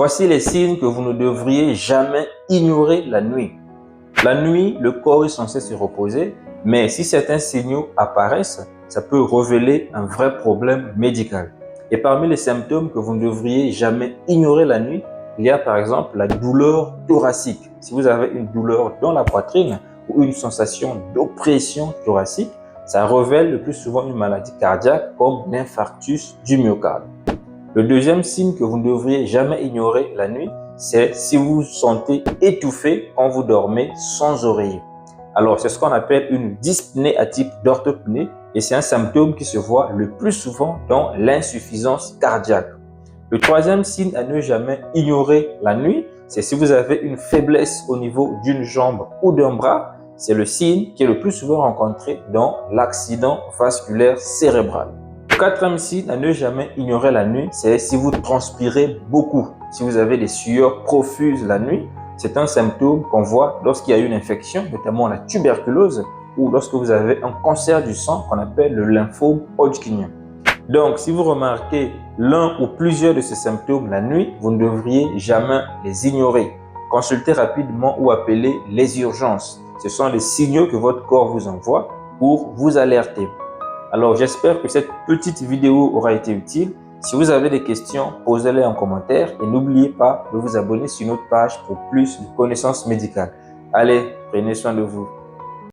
Voici les signes que vous ne devriez jamais ignorer la nuit. La nuit, le corps est censé se reposer, mais si certains signaux apparaissent, ça peut révéler un vrai problème médical. Et parmi les symptômes que vous ne devriez jamais ignorer la nuit, il y a par exemple la douleur thoracique. Si vous avez une douleur dans la poitrine ou une sensation d'oppression thoracique, ça révèle le plus souvent une maladie cardiaque comme l'infarctus du myocarde. Le deuxième signe que vous ne devriez jamais ignorer la nuit, c'est si vous vous sentez étouffé quand vous dormez sans oreiller. Alors, c'est ce qu'on appelle une dyspnée à type d'orthopnée et c'est un symptôme qui se voit le plus souvent dans l'insuffisance cardiaque. Le troisième signe à ne jamais ignorer la nuit, c'est si vous avez une faiblesse au niveau d'une jambe ou d'un bras. C'est le signe qui est le plus souvent rencontré dans l'accident vasculaire cérébral. Le quatrième signe à ne jamais ignorer la nuit, c'est si vous transpirez beaucoup. Si vous avez des sueurs profuses la nuit, c'est un symptôme qu'on voit lorsqu'il y a une infection, notamment la tuberculose, ou lorsque vous avez un cancer du sang qu'on appelle le lymphome hodgkinien. Donc, si vous remarquez l'un ou plusieurs de ces symptômes la nuit, vous ne devriez jamais les ignorer. Consultez rapidement ou appelez les urgences. Ce sont les signaux que votre corps vous envoie pour vous alerter. Alors, j'espère que cette petite vidéo aura été utile. Si vous avez des questions, posez-les en commentaire et n'oubliez pas de vous abonner sur notre page pour plus de connaissances médicales. Allez, prenez soin de vous.